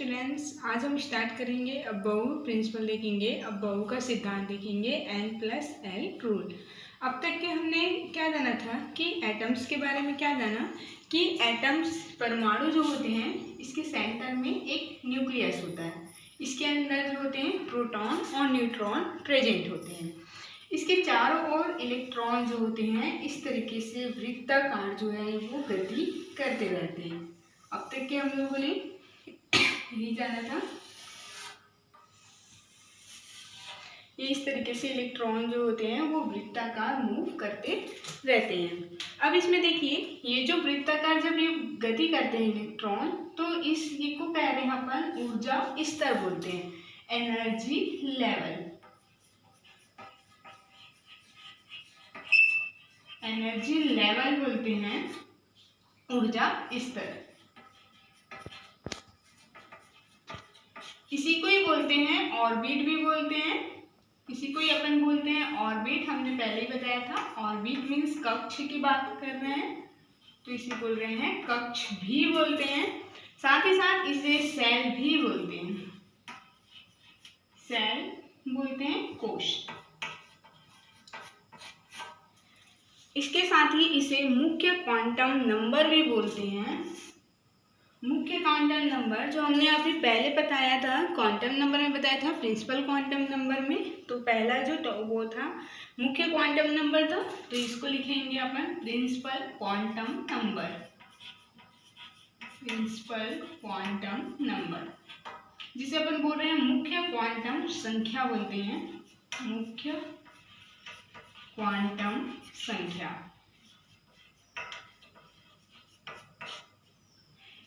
Students, आज हम start करेंगे अबव प्रिंसिपल देखेंगे, अबव का सिद्धांत देखेंगे, N+L रूल। अब तक के हमने क्या जाना था कि एटम्स के बारे में क्या जाना कि एटम्स परमाणु जो होते हैं इसके सेंटर में एक न्यूक्लियस होता है, इसके अंदर जो होते हैं प्रोटॉन और न्यूट्रॉन प्रेजेंट होते हैं, इसके चारों ओर इलेक्ट्रॉन जो होते हैं इस तरीके से वृत्ताकार जो है वो गति करते रहते हैं। अब तक के हम लोगों ने यही जाना था, ये इस तरीके से इलेक्ट्रॉन जो होते हैं वो वृत्ताकार मूव करते रहते हैं। अब इसमें देखिए, ये जो वृत्ताकार जब ये गति करते हैं इलेक्ट्रॉन, तो इस ये को कह रहे हैं अपन ऊर्जा स्तर बोलते हैं, एनर्जी लेवल। एनर्जी लेवल बोलते हैं ऊर्जा स्तर। इसी को ही बोलते हैं ऑर्बिट भी बोलते हैं, इसी को ही अपन बोलते हैं ऑर्बिट। हमने पहले ही बताया था, ऑर्बिट मीन्स कक्ष की बात कर रहे हैं, तो इसे बोल रहे हैं कक्ष भी बोलते हैं। साथ ही साथ इसे सेल भी बोलते हैं, सेल बोलते हैं कोश। इसके साथ ही इसे मुख्य क्वांटम नंबर भी बोलते हैं। मुख्य क्वांटम नंबर जो हमने अभी पहले बताया था, क्वांटम नंबर में बताया था प्रिंसिपल क्वांटम नंबर में, तो पहला जो वो था मुख्य क्वांटम नंबर था, तो इसको लिखेंगे अपन principal quantum number. Principal quantum number जिसे अपन बोल रहे हैं मुख्य क्वांटम संख्या बोलते हैं, मुख्य क्वांटम संख्या।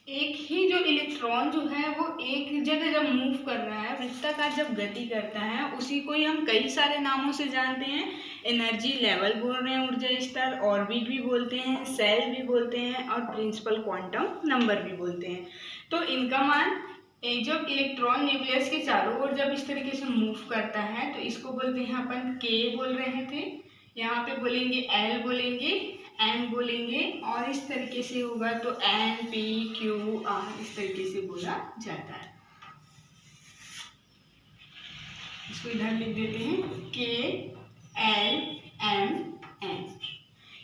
एक ही जो इलेक्ट्रॉन जो है वो एक जगह जब मूव कर रहा है, वृत्ताकार जब गति करता है, उसी को ही हम कई सारे नामों से जानते हैं। एनर्जी लेवल बोल रहे हैं, ऊर्जा स्तर, ऑर्बिट भी बोलते हैं, सेल भी बोलते हैं और प्रिंसिपल क्वांटम नंबर भी बोलते हैं। तो इनका मान जब इलेक्ट्रॉन न्यूक्लियस के चारों ओर जब इस तरीके से मूव करता है तो इसको बोलते हैं अपन के बोल रहे थे, यहाँ पे बोलेंगे एल बोलेंगे, एन बोलेंगे, और इस तरीके से होगा तो एन पी क्यू आर इस तरीके से बोला जाता है। इसको इधर लिख देते हैं के एल एम एन।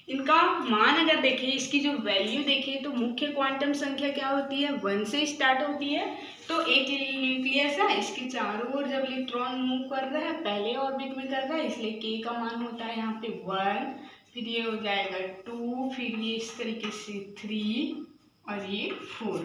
इनका मान अगर देखें, इसकी जो वैल्यू देखें तो मुख्य क्वांटम संख्या क्या होती है, 1 से स्टार्ट होती है। तो एक न्यूक्लियस है, इसके चारों ओर जब इलेक्ट्रॉन मूव कर रहा है, पहले ऑर्बिट में कर रहा है, इसलिए के का मान होता है यहाँ पे 1, फिर ये हो जाएगा 2, फिर ये इस तरीके से 3 और ये 4।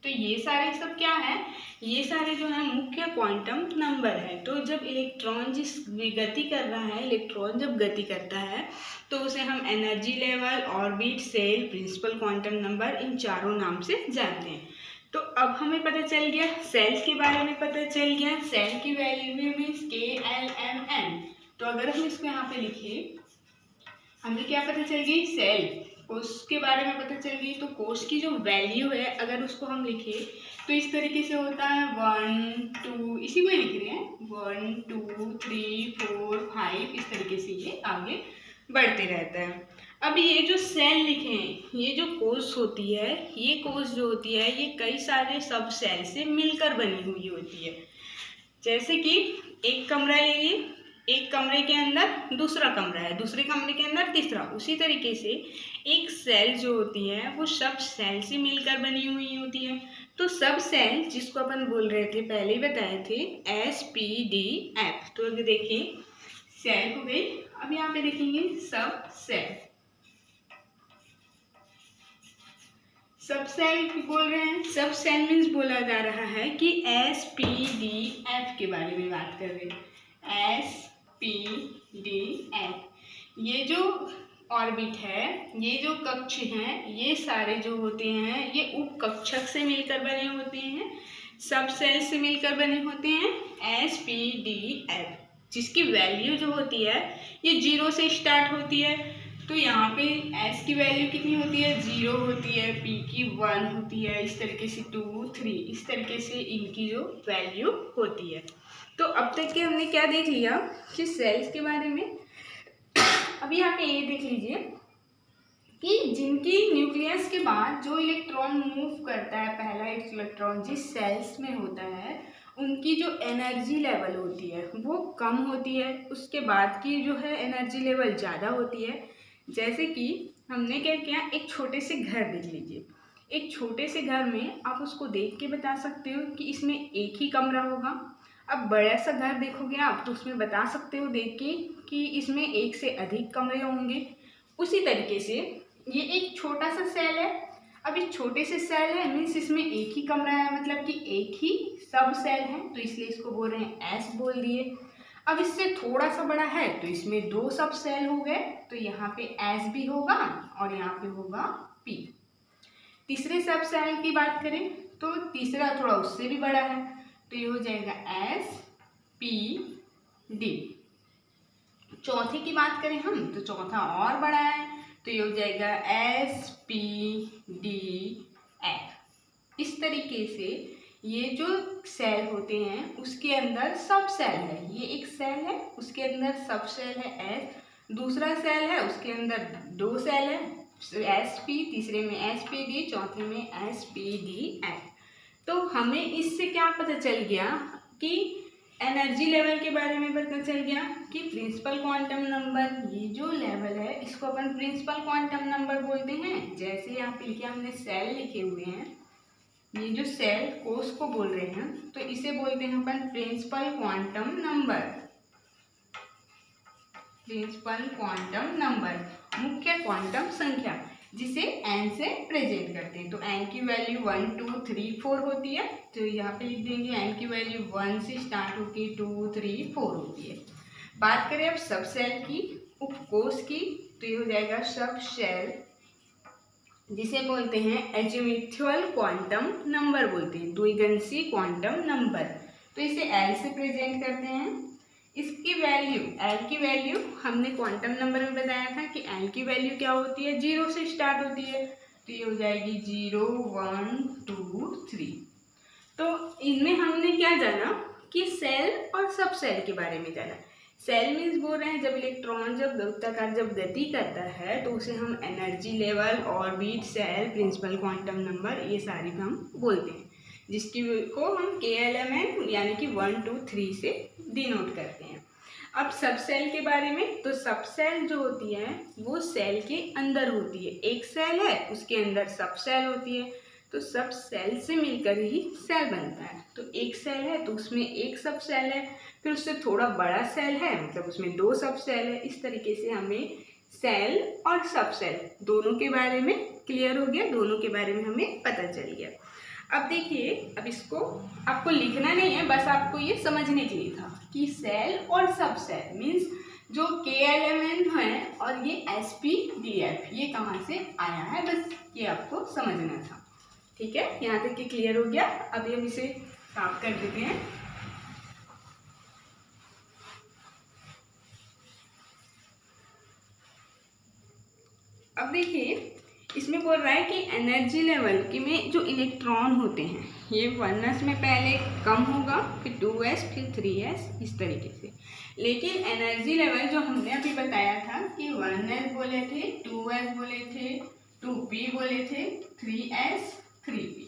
तो ये सारे सब क्या है, ये सारे जो है मुख्य क्वांटम नंबर है। तो जब इलेक्ट्रॉन जिस गति कर रहा है, इलेक्ट्रॉन जब गति करता है तो उसे हम energy level, orbit, cell, principal quantum number, इन चारों नाम से जानते हैं। तो अब हमें पता चल गया, सेल्स के बारे में पता चल गया, सेल की वैल्यू मीन्स के एल एम एन। तो अगर हम इसको यहाँ पे लिखे, हमें क्या पता चल गई, सेल, कोश के बारे में पता चल गई। तो कोश की जो वैल्यू है अगर उसको हम लिखे तो इस तरीके से होता है 1 2, इसी को ही लिख रहे हैं 1 2 3 4 5, इस तरीके से ये आगे बढ़ते रहता है। अब ये जो सेल लिखे हैं, ये जो कोश होती है, ये कोश जो होती है ये कई सारे सब सेल से मिलकर बनी हुई होती है। जैसे कि एक कमरा लीजिए, एक कमरे के अंदर दूसरा कमरा है, दूसरे कमरे के अंदर तीसरा, उसी तरीके से एक सेल जो होती है वो सब सेल से मिलकर बनी हुई होती है। तो सब सेल जिसको अपन बोल रहे थे, पहले ही बताए थे, SPDF। तो अगर देखें सेल को गई, अब यहाँ पे देखेंगे सब सेल। सब सेल बोल रहे हैं, सब सेल मीन्स बोला जा रहा है कि SPDF के बारे में बात कर रहे हैं। SPDF, ये जो ऑर्बिट है, ये जो कक्ष हैं, ये सारे जो होते हैं ये उपकक्षक से मिलकर बने होते हैं, सब सेल से मिलकर बने होते हैं। SPDF जिसकी वैल्यू जो होती है ये 0 से स्टार्ट होती है। तो यहाँ पे S की वैल्यू कितनी होती है, 0 होती है, P की 1 होती है, इस तरीके से 2 3, इस तरीके से इनकी जो वैल्यू होती है। तो अब तक के हमने क्या देख लिया कि सेल्स के बारे में। अब यहाँ पे ये देख लीजिए कि जिनकी न्यूक्लियस के बाद जो इलेक्ट्रॉन मूव करता है, पहला इलेक्ट्रॉन जिस सेल्स में होता है, उनकी जो एनर्जी लेवल होती है वो कम होती है, उसके बाद की जो है एनर्जी लेवल ज़्यादा होती है। जैसे कि हमने क्या किया, एक छोटे से घर देख लीजिए। एक छोटे से घर में आप उसको देख के बता सकते हो कि इसमें एक ही कमरा होगा। अब बड़ा सा घर देखोगे आप तो उसमें बता सकते हो देख के कि इसमें एक से अधिक कमरे होंगे। उसी तरीके से ये एक छोटा सा सेल है। अब इस छोटे से सेल है मीन्स इसमें एक ही कमरा है, मतलब कि एक ही सब सेल है, तो इसलिए इसको बोल रहे हैं एस बोल दिए। अब इससे थोड़ा सा बड़ा है तो इसमें दो सब सेल हो गए, तो यहाँ पे एस भी होगा और यहाँ पे होगा पी। तीसरे सब सेल की बात करें तो तीसरा थोड़ा उससे भी बड़ा है, तो ये हो जाएगा एस पी डी। चौथे की बात करें हम तो चौथा और बड़ा है, तो ये हो जाएगा एस पी डी एफ। इस तरीके से ये जो सेल होते हैं उसके अंदर सब सेल है, ये एक सेल है उसके अंदर सब सेल है एस, दूसरा सेल है उसके अंदर दो सेल है एस पी, तीसरे में एस पी डी, चौथे में एस पी डी एफ। तो हमें इससे क्या पता चल गया कि एनर्जी लेवल के बारे में पता चल गया कि प्रिंसिपल क्वांटम नंबर, ये जो लेवल है इसको अपन प्रिंसिपल क्वांटम नंबर बोलते हैं। जैसे यहाँ पे लिखे हमने सेल लिखे हुए हैं, ये जो सेल कोष को बोल रहे हैं तो इसे बोलते हैं अपन principal quantum number. Principal quantum number, मुख्य क्वांटम संख्या, जिसे n से प्रेजेंट करते हैं। तो n की वैल्यू 1 2 3 4 होती है, तो यहाँ पे लिख देंगे n की वैल्यू 1 से स्टार्ट होकर 2 3 4 होती है। बात करें अब सब सेल की, उपकोष की, तो ये हो जाएगा सब सेल, जिसे बोलते हैं एजिमुथुअल क्वांटम नंबर बोलते हैं, द्विगंशी क्वांटम नंबर। तो इसे L से प्रेजेंट करते हैं। इसकी वैल्यू L की वैल्यू हमने क्वांटम नंबर में बताया था कि L की वैल्यू क्या होती है, 0 से स्टार्ट होती है, तो ये हो जाएगी 0 1 2 3। तो इनमें हमने क्या जाना कि सेल और सब सेल के बारे में जाना। सेल मीन्स बोल रहे हैं जब इलेक्ट्रॉन जब वृत्ताकार जब गति करता है तो उसे हम energy level, orbit, cell, principal quantum number ये सारी हम बोलते हैं, जिसकी को हम KLMN यानी कि 1 2 3 से डिनोट करते हैं। अब सब सेल के बारे में, तो सब सेल जो होती है वो सेल के अंदर होती है। एक सेल है उसके अंदर सब सेल होती है, तो सब सेल से मिलकर ही सेल बनता है। तो एक सेल है तो उसमें एक सब सेल है, फिर उससे थोड़ा बड़ा सेल है मतलब उसमें दो सब सेल है। इस तरीके से हमें सेल और सब सेल दोनों के बारे में क्लियर हो गया, दोनों के बारे में हमें पता चल गया। अब देखिए, अब इसको आपको लिखना नहीं है, बस आपको ये समझने के लिए था कि सेल और सब सेल मीन्स जो KLMN है और ये SPDF ये कहाँ से आया है, बस ये आपको समझना था। ठीक है, यहाँ तक कि क्लियर हो गया। अभी हम इसे साफ कर देते हैं। अब देखिए, इसमें बोल रहा है कि एनर्जी लेवल के में जो इलेक्ट्रॉन होते हैं ये 1s में पहले कम होगा, फिर 2s, फिर 3s, इस तरीके से। लेकिन एनर्जी लेवल जो हमने अभी बताया था कि 1s बोले थे, 2s बोले थे, 2p बोले थे, 3s, 3p,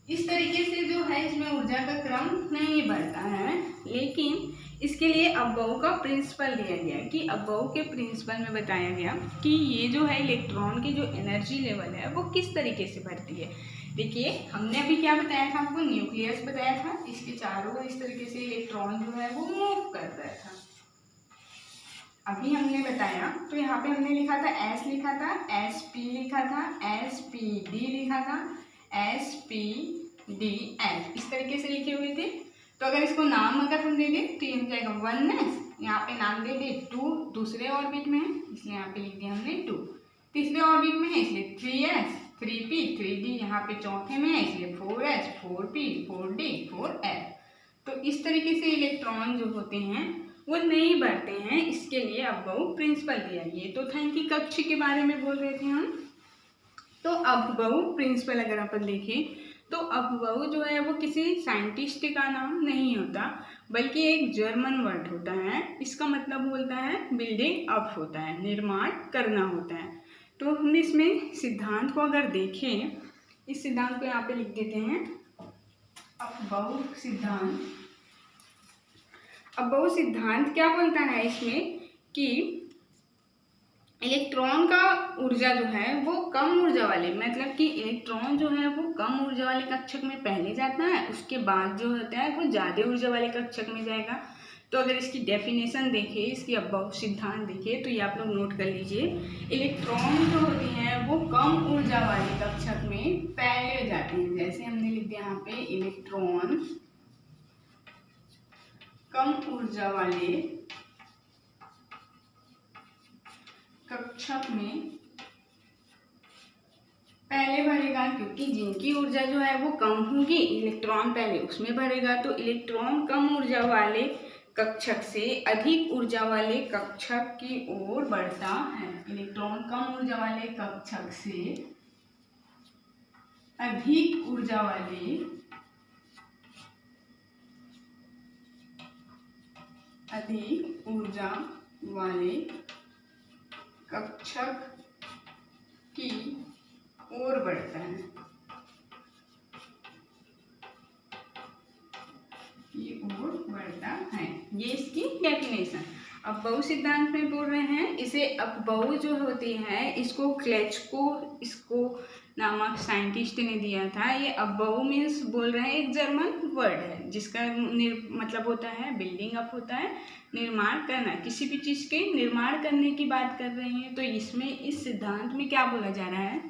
इस तरीके से जो है इसमें ऊर्जा का क्रम नहीं बढ़ता है। लेकिन इसके लिए अबव का प्रिंसिपल दिया गया कि अबव के प्रिंसिपल में बताया गया कि ये जो है इलेक्ट्रॉन की जो एनर्जी लेवल है वो किस तरीके से बढ़ती है। देखिए, हमने अभी क्या बताया था आपको, न्यूक्लियस बताया था, इसके चारों ओर इस तरीके से इलेक्ट्रॉन जो है वो मूव करता था। अभी हमने बताया तो यहाँ पे हमने लिखा था S लिखा था, SP लिखा था, SPD लिखा था, SPDF, इस तरीके से लिखे हुए थे। तो अगर इसको नाम अगर हम दे दें तो ये हो जाएगा 1s, यहाँ पे नाम दे दे 2, दूसरे ऑर्बिट में है इसलिए यहाँ पे लिख दिया हमने 2, तीसरे ऑर्बिट में है इसलिए 3s, 3p, 3d, यहाँ पे चौथे में है इसलिए 4s, 4p, 4d, 4f। तो इस तरीके से इलेक्ट्रॉन जो होते हैं वो नहीं बढ़ते हैं, इसके लिए अबव प्रिंसिपल दिया। ये तो था इनकी कक्ष के बारे में बोल रहे थे हम। तो अबव प्रिंसिपल अगर अपन देखें तो अबव जो है वो किसी साइंटिस्ट का नाम नहीं होता, बल्कि एक जर्मन वर्ड होता है। इसका मतलब बोलता है बिल्डिंग अप होता है, निर्माण करना होता है। तो हम इसमें सिद्धांत को अगर देखें, इस सिद्धांत को यहाँ पे लिख देते हैं अपबहु सिद्धांत। अपबहु सिद्धांत क्या बोलता है इसमें कि इलेक्ट्रॉन का ऊर्जा जो है वो कम ऊर्जा वाले, मतलब कि इलेक्ट्रॉन जो है वो कम ऊर्जा वाले कक्षक में पहले जाता है, उसके बाद जो होता है वो ज़्यादा ऊर्जा वाले कक्षक में जाएगा। तो अगर इसकी डेफिनेशन देखें, इसकी अपबहु सिद्धांत देखें, तो ये आप लोग नोट कर लीजिए। इलेक्ट्रॉन जो होते हैं वो कम ऊर्जा वाले कक्षक में पहले जाते हैं। जैसे हमने लिख दिया यहाँ पे इलेक्ट्रॉन कम ऊर्जा वाले कक्षक में पहले भरेगा, क्योंकि जिनकी ऊर्जा जो है वो कम होगी, इलेक्ट्रॉन पहले उसमें भरेगा। तो इलेक्ट्रॉन कम ऊर्जा वाले कक्षक से अधिक ऊर्जा वाले कक्षक की ओर बढ़ता है। इलेक्ट्रॉन कम ऊर्जा वाले कक्षक से अधिक ऊर्जा वाले कक्षक की ओर बढ़ता है, ये इसकी डेफिनेशन। अपबहु सिद्धांत में बोल रहे हैं। इसे अपबहु जो होती है इसको क्लेचको नामक साइंटिस्ट ने दिया था। ये अपबहु मीन्स बोल रहे हैं एक जर्मन वर्ड है जिसका मतलब होता है बिल्डिंग अप होता है, निर्माण करना, किसी भी चीज़ के निर्माण करने की बात कर रहे हैं। तो इसमें इस सिद्धांत में क्या बोला जा रहा है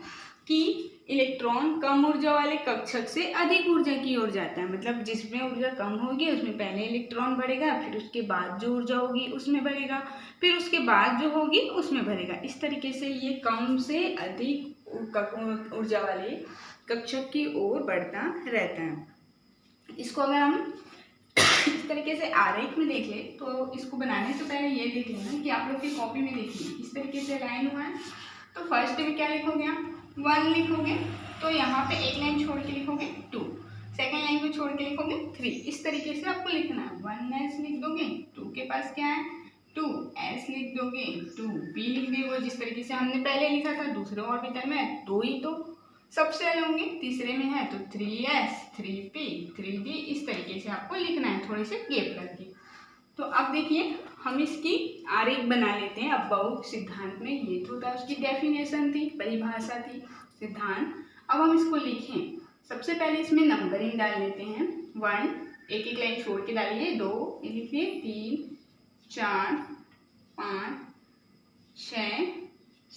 कि इलेक्ट्रॉन कम ऊर्जा वाले कक्षक से अधिक ऊर्जा की ओर जाता है, मतलब जिसमें ऊर्जा कम होगी उसमें पहले इलेक्ट्रॉन बढ़ेगा, फिर उसके बाद जो ऊर्जा होगी उसमें बढ़ेगा, फिर उसके बाद जो होगी उसमें बढ़ेगा। इस तरीके से ये कम से अधिक ऊर्जा वाले कक्षक की ओर बढ़ता रहता है। इसको अगर हम इस तरीके से आरेख में देख ले, तो इसको बनाने से पहले ये देख लेना कि आप लोग की कॉपी में देखिए इस तरीके से लाइन हुआ है। तो फर्स्ट में क्या लिखोगे आप 1 लिखोगे, तो यहाँ पे एक लाइन छोड़ के लिखोगे 2, सेकेंड लाइन को छोड़ के लिखोगे 3। इस तरीके से आपको लिखना है। 1s लिख दोगे, 2 के पास क्या है 2s लिख दोगे, 2p लिख दोगे, जिस तरीके से हमने पहले लिखा था दूसरे ऑर्बिटल में 2 ही तो सब सेल होंगे, तीसरे में है तो 3s 3p 3d, इस तरीके से आपको लिखना है थोड़े से गैप करके। तो अब देखिए हम इसकी आरेख बना लेते हैं। अपबहु सिद्धांत में ये तो था, उसकी डेफिनेशन थी, परिभाषा थी, सिद्धांत। अब हम इसको लिखें। सबसे पहले इसमें नंबरिंग डाल लेते हैं। 1 एक एक लाइन छोड़ के डालिए, 2 ये लिखिए, 3 4 5 6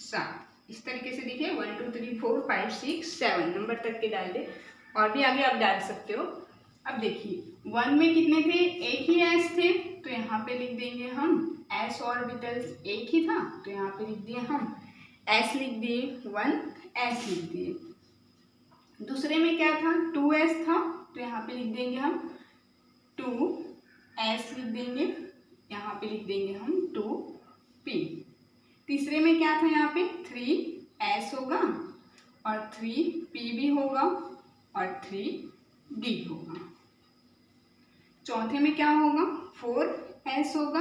7, इस तरीके से देखिए 1 2 3 4 5 6 7 नंबर तक के डाल दे, और भी आगे आप डाल सकते हो। अब देखिए 1 में कितने थे, एक ही s थे, तो यहाँ पे लिख देंगे हम s ऑर्बिटल्स एक ही था, तो यहाँ पे लिख दिए हम s लिख दिए, 1s लिख दिए। दूसरे में क्या था 2s था, तो यहाँ पे लिख देंगे हम 2s लिख देंगे, यहाँ पे लिख देंगे हम 2p। तीसरे में क्या था, यहाँ पे 3s होगा और 3p भी होगा और 3d होगा। चौथे में क्या होगा 4s होगा।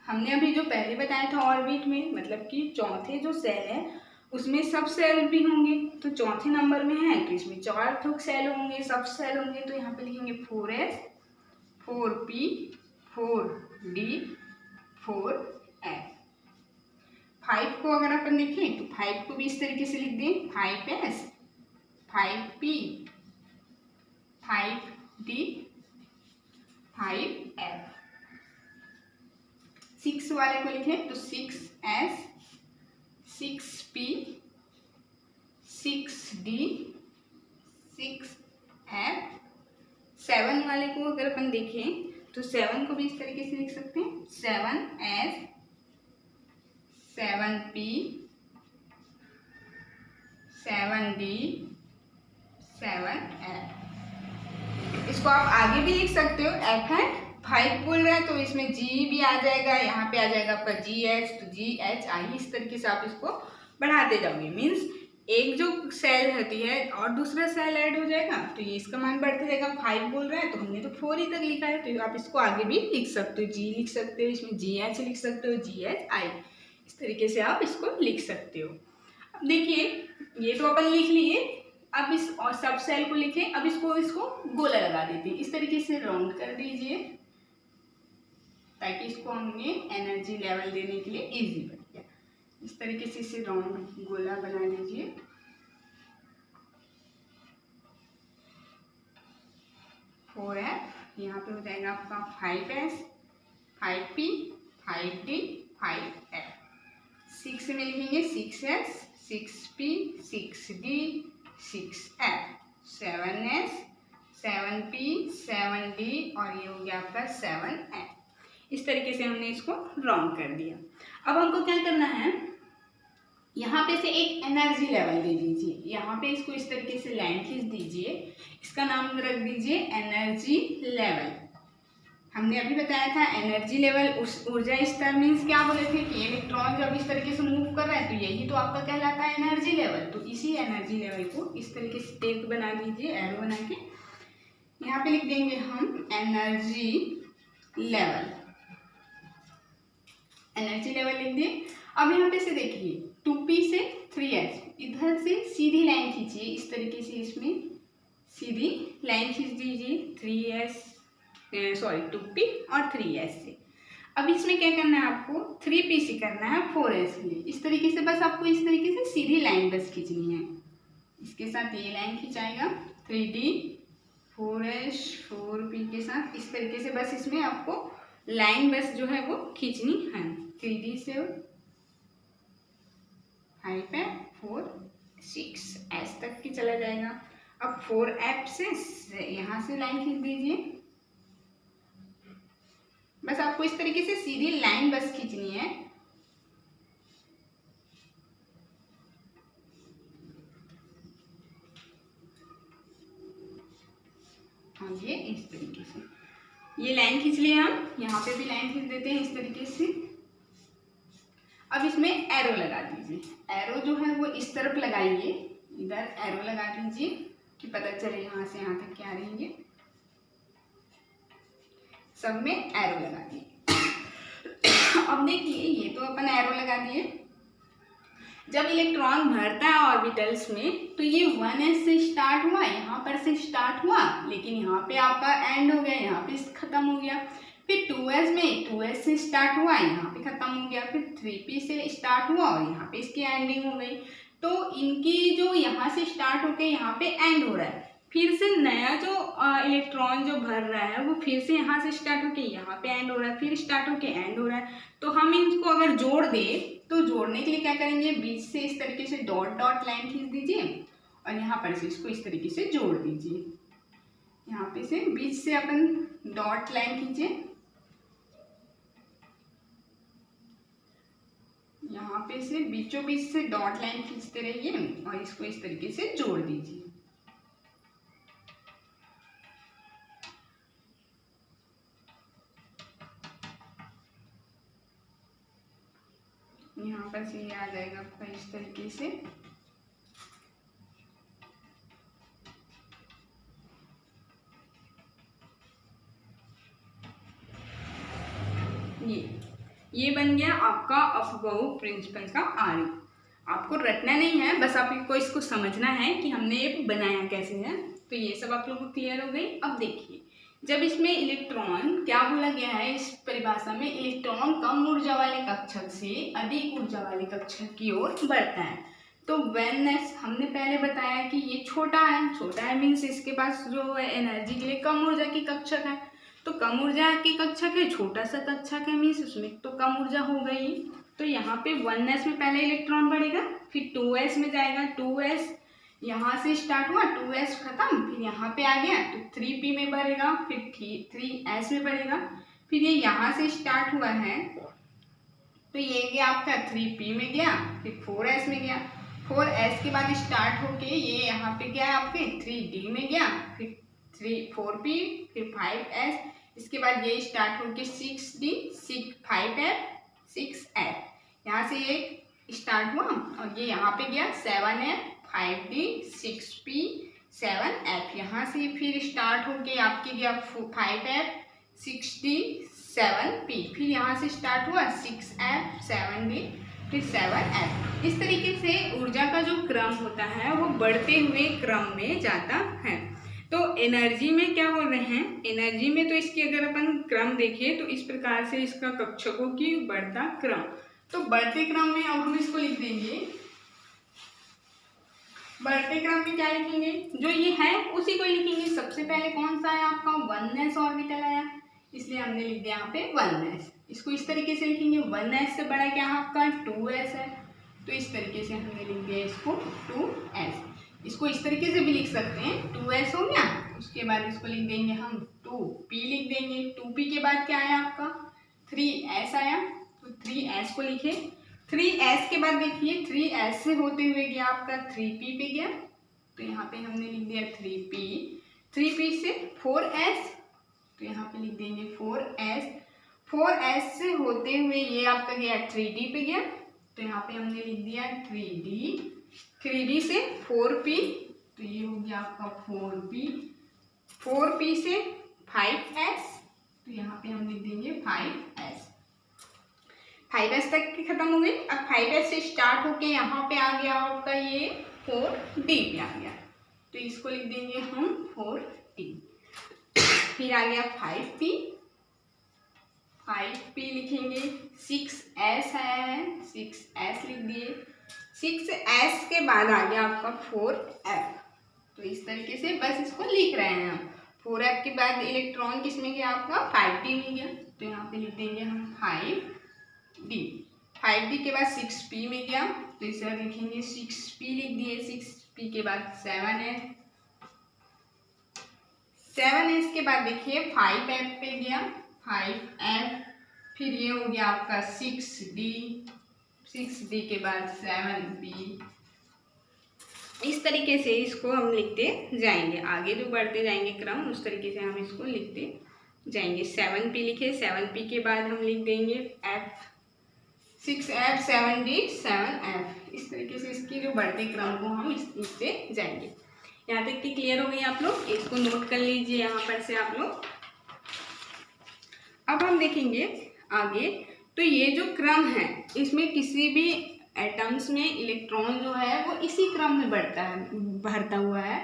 हमने अभी जो पहले बताया था ऑर्बिट में, मतलब कि चौथे जो सेल है उसमें सब सेल भी होंगे, तो चौथे नंबर में है तो इसमें 4 सेल होंगे, सब सेल होंगे, तो यहाँ पे लिखेंगे 4s 4p 4d 4s। 5 को अगर अपन देखें तो 5 को भी इस तरीके से लिख दें, 5s 5p 5d 5f। 6 वाले को लिखें तो 6s 6p 6d 6f। 7 वाले को अगर अपन देखें तो 7 को भी इस तरीके से लिख सकते हैं, 7s 7p 7d 7f। इसको आप आगे भी लिख सकते हो, f है 5 बोल रहे हैं तो इसमें g भी आ जाएगा, यहाँ पे आ जाएगा आपका gh, तो ghi, इस तरीके से आप इसको बढ़ाते जाओगे। मीन्स एक जो सेल होती है और दूसरा सेल ऐड हो जाएगा तो ये इसका मान बढ़ते जाएगा। 5 बोल रहे हैं तो हमने तो 4 ही तक लिखा है, तो आप इसको आगे भी लिख सकते हो, g लिख सकते हो, इसमें gh लिख सकते हो, ghi, इस तरीके से आप इसको लिख सकते हो। अब देखिए ये तो अपन लिख लिए, अब इस और सब सेल को लिखें। अब इसको गोला लगा देते हैं, इस तरीके से राउंड कर दीजिए ताकि इसको हमने एनर्जी लेवल देने के लिए इजी बन गया। इस तरीके से इसे राउंड गोला बना लीजिए। फोर एफ यहाँ पे हो जाएगा आपका 5S 5P 5D 5F। 6 में लिखेंगे 6S 6P 6D 6F 7S 7P 7D और ये हो गया आपका 7F। इस तरीके से हमने इसको राउंड कर दिया। अब हमको क्या करना है, यहाँ पे से एक एनर्जी लेवल दे दीजिए। यहाँ पे इसको इस तरीके से लाइन खींच दीजिए, इसका नाम रख दीजिए एनर्जी लेवल। हमने अभी बताया था एनर्जी लेवल उस ऊर्जा स्तर मीन्स क्या बोले थे कि इलेक्ट्रॉन जब इस तरीके से मूव कर रहा है तो यही तो आपका कहलाता है एनर्जी लेवल। तो इसी एनर्जी लेवल को इस तरीके से टेक बना दीजिए, एरो बना के यहाँ पे लिख देंगे हम एनर्जी लेवल। एनर्जी लेवल लिख दिए। अब यहाँ पे से देखिए 2P से 3S, इधर से सीधी लाइन खींचिए, इस तरीके से इसमें सीधी लाइन खींच दीजिए 2P और 3S से। अब इसमें क्या करना है आपको 3P से करना है 4S के लिए। इस तरीके से बस आपको इस तरीके से सीधी लाइन बस खींचनी है, इसके साथ ये लाइन खिंचाएगा 3D 4S 4P के साथ। इस तरीके से बस इसमें आपको लाइन बस जो है वो खींचनी है। 3D से 5F 4 6S तक की चला जाएगा। अब 4F से यहाँ से लाइन खींच दीजिए, बस आपको इस तरीके से सीधी लाइन बस खींचनी है। हाँ ये इस तरीके से ये लाइन खींच लिए हम, यहाँ पे भी लाइन खींच देते हैं इस तरीके से। अब इसमें एरो लगा दीजिए, एरो जो है वो इस तरफ लगाइए, इधर एरो लगा दीजिए कि पता चले यहाँ से यहाँ तक क्या रहेंगे। सब में एरो लगा दिए। अब देखिए ये तो अपन एरो लगा दिए। जब इलेक्ट्रॉन भरता है ऑर्बिटल्स में तो ये 1s से स्टार्ट हुआ, यहाँ पर से स्टार्ट हुआ, लेकिन यहाँ पे आपका एंड हो गया, यहाँ पे खत्म हो गया। फिर 2s में 2s से स्टार्ट हुआ, यहाँ पे खत्म हो गया। फिर 3p से स्टार्ट हुआ और यहाँ पे इसकी एंडिंग हो गई। तो इनकी जो यहाँ से स्टार्ट होके यहाँ पे एंड हो रहा है, फिर से नया जो इलेक्ट्रॉन जो भर रहा है वो फिर से यहाँ से स्टार्ट होके यहाँ पे एंड हो रहा है, फिर स्टार्ट होके एंड हो रहा है। तो हम इनको अगर जोड़ दें तो जोड़ने के लिए क्या करेंगे, बीच से इस तरीके से डॉट डॉट लाइन खींच दीजिए और यहाँ पर से इसको इस तरीके से जोड़ दीजिए। यहाँ पे से बीच से अपन डॉट लाइन खींचे, यहाँ पे से बीचों बीच से डॉट लाइन खींचते रहिए और इसको इस तरीके से जोड़ दीजिए। यहाँ पर से ये आ जाएगा आपका इस तरीके से। ये बन गया आपका अफबाऊ प्रिंसिपल का आर्य। आपको रटना नहीं है, बस आपको इसको समझना है कि हमने ये बनाया कैसे है। तो ये सब आप लोगों को क्लियर हो गई। अब देखिए जब इसमें इलेक्ट्रॉन क्या बोला गया है इस परिभाषा में, इलेक्ट्रॉन कम ऊर्जा वाले कक्षक से अधिक ऊर्जा वाले कक्षक की ओर बढ़ता है। तो व्हेन हमने पहले बताया कि ये छोटा है मीन्स इसके पास जो है एनर्जी के लिए कम ऊर्जा की कक्षक है। तो कम ऊर्जा की कक्षक है, छोटा सा कक्षक है मीन्स उसमें तो कम ऊर्जा हो गई। तो यहाँ पे 1s में पहले इलेक्ट्रॉन बढ़ेगा, फिर 2s में जाएगा, 2s यहाँ से स्टार्ट हुआ, 2s खत्म, फिर यहाँ पे आ गया तो 3p में बढ़ेगा, फिर 3s में बढ़ेगा, फिर ये यहाँ से स्टार्ट हुआ है तो ये गया आपका 3p में गया, फिर 4s में गया, 4s के बाद स्टार्ट होके ये यहाँ पे गया आपके 3d में गया, फिर 4p, फिर 5s, इसके बाद ये स्टार्ट होके 6d 5f 6f, यहाँ से ये स्टार्ट हुआ और ये यहाँ पे गया 7f 5d 6p 7f, यहाँ से फिर स्टार्ट होके आपके गया 5f 6d 7p, फिर यहाँ से स्टार्ट हुआ 6f 7d फिर 7f। इस तरीके से ऊर्जा का जो क्रम होता है वो बढ़ते हुए क्रम में जाता है। तो एनर्जी में क्या बोल रहे हैं, एनर्जी में तो इसकी अगर अपन क्रम देखें तो इस प्रकार से इसका कक्षकों की बढ़ता क्रम। तो बढ़ते क्रम में अब हम इसको लिख देंगे, बढ़ते क्रम में क्या लिखेंगे, जो ये है उसी को लिखेंगे। सबसे पहले कौन सा है आपका 1s ऑर्बिटल आया, इसलिए हमने लिख दिया यहाँ पे 1s। इसको इस तरीके से लिखेंगे, 1s से बड़ा क्या है आपका 2s है, तो इस तरीके से हमने लिख दिया इसको 2s। इसको इस तरीके से भी लिख सकते हैं, 2s हो गया, उसके बाद इसको लिख देंगे हम 2p लिख देंगे। 2p के बाद क्या आया आपका 3s आया, तो 3s को लिखे। 3s के बाद देखिए 3s से होते हुए गया आपका 3p पे गया, तो यहाँ पे हमने लिख दिया 3p। 3p से 4s, तो यहाँ पे लिख देंगे 4s। 4s से होते हुए ये आपका गया 3d पे गया, तो यहाँ पे हमने लिख दिया 3d। 3d से 4p, तो ये हो गया आपका 4p। 4p से 5s, तो यहाँ पे हम लिख देंगे 5s। 5s तक की खत्म हो गई। अब 5s से स्टार्ट होके यहाँ पे आ गया आपका ये 4d पे आ गया, तो इसको लिख देंगे हम 4d। फिर आ गया 5p, 5p लिखेंगे। 6s आया है, 6s लिख दिए। 6s के बाद आ गया आपका 4f, तो इस तरीके से बस इसको लिख रहे हैं हम। 4f के बाद इलेक्ट्रॉन किस में गया आपका 5d में गया, तो यहाँ पे लिख देंगे हम 5d। 5d के बाद 6p में गया, तो इसे लिखेंगे 6p लिख दिए। 6p के बाद 7s, 7s के बाद देखिए 5f पे गया, 5f। फिर ये हो गया आपका 6d, 6d के बाद 7p। इस तरीके से इसको हम लिखते जाएंगे, आगे जो बढ़ते जाएंगे क्रम उस तरीके से हम इसको लिखते जाएंगे। 7p लिखे, 7p के बाद हम लिख देंगे f, 6f, 7d, 7f। इस तरीके से इसकी जो बढ़ते क्रम को हम लिखते जाएंगे। यहाँ तक की क्लियर हो गई आप लोग, इसको नोट कर लीजिए यहाँ पर से आप लोग। अब हम देखेंगे आगे, तो ये जो क्रम है इसमें किसी भी एटम्स में इलेक्ट्रॉन जो है वो इसी क्रम में बढ़ता है, बढ़ता हुआ है,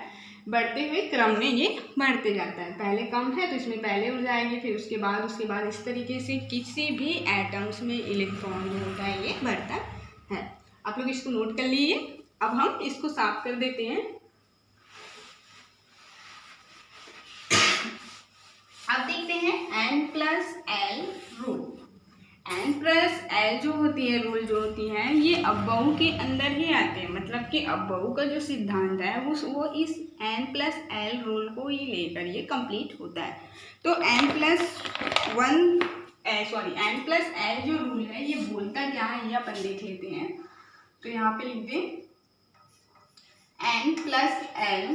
बढ़ते हुए क्रम में ये बढ़ते जाता है। पहले कम है तो इसमें पहले उड़ जाएंगे, फिर उसके बाद इस तरीके से किसी भी एटम्स में इलेक्ट्रॉन जो होता है ये बढ़ता है। आप लोग इसको नोट कर लीजिए। अब हम इसको साफ कर देते हैं। अब देखते हैं n+l रूल। n+l जो होती है रूल जो होती है ये अब्बाऊ के अंदर ही आते हैं, मतलब कि अब्बाऊ का जो सिद्धांत है वो इस n+l रूल को ही लेकर ये कंप्लीट होता है। तो n+l जो रूल है ये बोलता क्या है ये अपन देख लेते हैं। तो यहाँ पे लिख दें n+l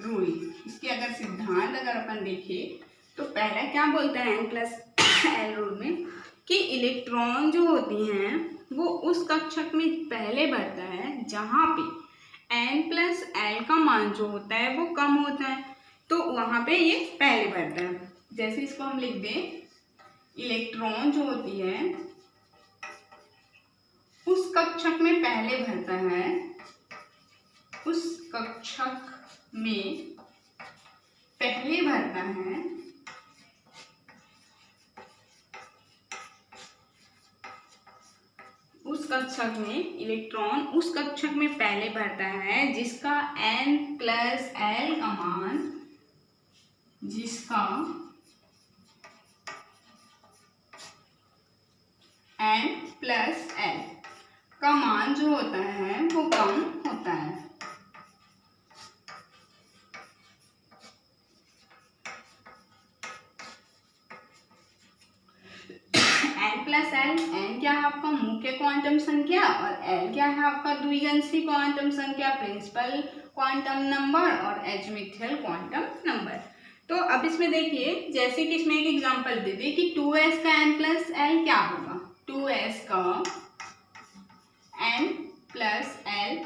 रूल। इसके अगर सिद्धांत अगर अपन देखें तो पहला क्या बोलता है n+l रूल में कि इलेक्ट्रॉन जो होती हैं वो उस कक्षक में पहले बढ़ता है जहाँ पे n+l का मान जो होता है वो कम होता है, तो वहाँ पे ये पहले बढ़ता है। जैसे इसको हम लिख दें, इलेक्ट्रॉन जो होती है उस कक्षक में पहले बढ़ता है, उस कक्षक में पहले बढ़ता है, उस कक्षक में इलेक्ट्रॉन उस कक्षक में पहले बढ़ता है जिसका n+l का मान, जिसका n+l का मान जो होता है वो कम होता है। n+l, n क्या है आपका मुख्य क्वांटम संख्या और l क्या है आपका द्विअंशी क्वांटम संख्या, प्रिंसिपल क्वांटम नंबर और एज़िमुथल क्वांटम नंबर। तो अब इसमें देखिए, जैसे कि इसमें एक एग्जांपल दे दे कि 2s का n+l क्या होगा। 2s का n+l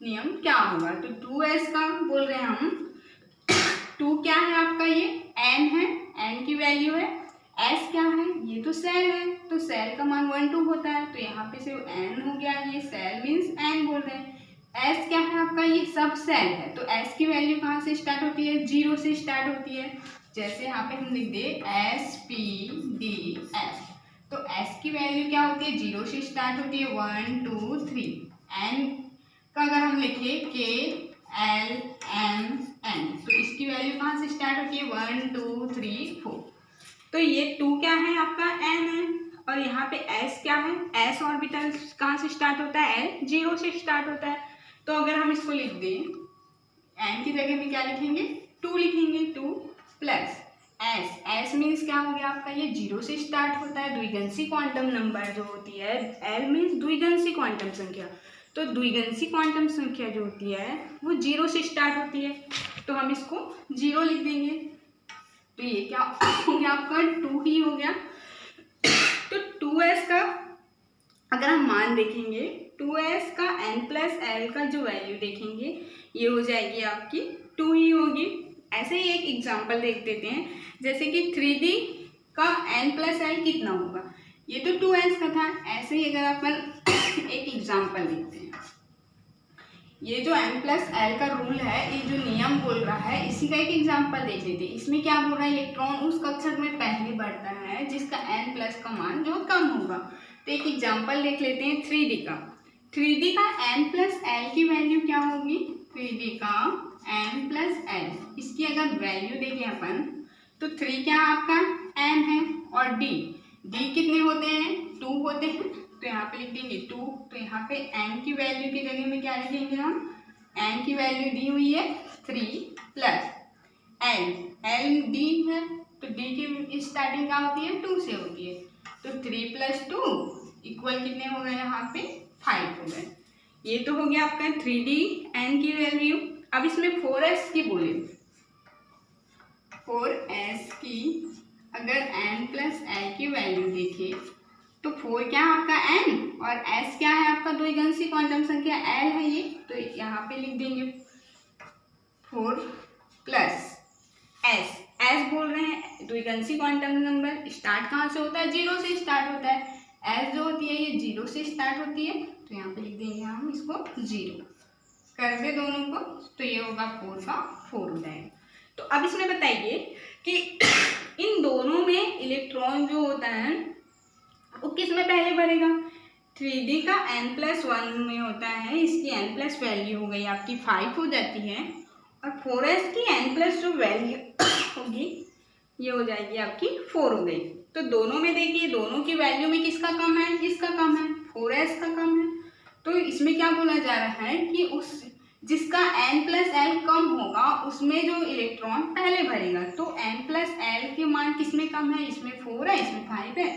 नियम क्या होगा, तो 2s का बोल रहे हैं हम, 2 क्या है आपका ये n है, n की वैल्यू है, एस क्या है, ये तो सेल है, तो सेल का मान 1 2 होता है, तो यहाँ पे सिर्फ एन हो गया, ये सेल मीन्स एन बोल रहे हैं। एस क्या है आपका, ये सब सेल है, तो एस की वैल्यू कहाँ से स्टार्ट होती है, 0 से स्टार्ट होती है। जैसे यहाँ पे हम लिख दे एस पी डी एफ, तो एस की वैल्यू क्या होती है, 0 से स्टार्ट होती है, 1 2 3। एन का अगर हम लिखे के एल एम एन, तो इसकी वैल्यू कहाँ से स्टार्ट होती है, 1 2 3 4। तो ये 2 क्या है आपका, एन है, और यहाँ पे एस क्या है, एस ऑर्बिटल कहाँ से स्टार्ट होता है, एल 0 से स्टार्ट होता है। तो अगर हम इसको लिख दें, एन की जगह में क्या लिखेंगे, 2 लिखेंगे, 2 प्लस एस, एस मीन्स क्या हो गया आपका, ये 0 से स्टार्ट होता है, द्विगंसी क्वांटम नंबर जो होती है, एल मीन्स द्विगंसी क्वांटम संख्या, तो द्विगंसी क्वांटम संख्या जो होती है वो 0 से स्टार्ट होती है, तो हम इसको 0 लिख देंगे। तो ये क्या हो गया आपका, 2 ही हो गया। तो 2s का अगर हम मान देखेंगे, 2s का n प्लस एल का जो वैल्यू देखेंगे, ये हो जाएगी आपकी 2 ही होगी। ऐसे ही एक एग्जांपल देख देते हैं, जैसे कि 3D का n प्लस एल कितना होगा, ये तो 2s का था। ऐसे ही अगर अपन एक एग्जांपल देखते हैं, ये जो n प्लस एल का रूल है, ये जो नियम बोल रहा है, इसी का एक एग्जांपल देख लेते हैं। इसमें क्या बोल रहा है, इलेक्ट्रॉन उस कक्षक में पहले बढ़ता है जिसका n प्लस का मान जो कम होगा। तो एक एग्जांपल देख लेते हैं 3D का। 3D का n प्लस एल की वैल्यू क्या होगी, 3D का n प्लस एल, इसकी अगर वैल्यू देखें अपन, तो 3 क्या आपका n है, और d कितने होते हैं, 2 होते हैं, तो यहाँ पे लिख देंगे 2। तो यहाँ पे n की वैल्यू की जगह में क्या लिखेंगे हम, n की वैल्यू दी हुई है 3 प्लस l d है, तो d की स्टार्टिंग क्या होती है, 2 से होती है, तो 3 प्लस 2 इक्वल कितने हो गए, यहाँ पे 5 हो गए। ये तो हो गया आपका 3D n की वैल्यू। अब इसमें 4s की बोले, 4s की अगर n प्लस एल की वैल्यू देखे, तो 4 क्या है आपका n, और s क्या है आपका द्विगंसी क्वांटम संख्या l है ये, तो यहाँ पे लिख देंगे 4 प्लस s बोल रहे हैं द्विगंसी क्वांटम नंबर स्टार्ट कहाँ से होता है, 0 से स्टार्ट होता है। s जो होती है ये 0 से स्टार्ट होती है, तो यहाँ पे लिख देंगे हम इसको 0 कर दे दोनों को, तो ये होगा 4 का 4 हो जाएगा। तो अब इसमें बताइए कि इन दोनों में इलेक्ट्रॉन जो होता है वो किस में पहले बढ़ेगा। 3D का n प्लस 1 में होता है, इसकी n प्लस वैल्यू हो गई आपकी 5 हो जाती है, और 4s की n प्लस जो वैल्यू होगी ये हो जाएगी आपकी 4 हो गई। तो दोनों में देखिए, दोनों की वैल्यू में किसका कम है, इसका कम है, 4s का कम है। तो इसमें क्या बोला जा रहा है कि उस जिसका n प्लस एल कम होगा उसमें जो इलेक्ट्रॉन पहले भरेगा, तो n प्लस एल के मान किस में कम है, इसमें 4 है, इसमें 5 है,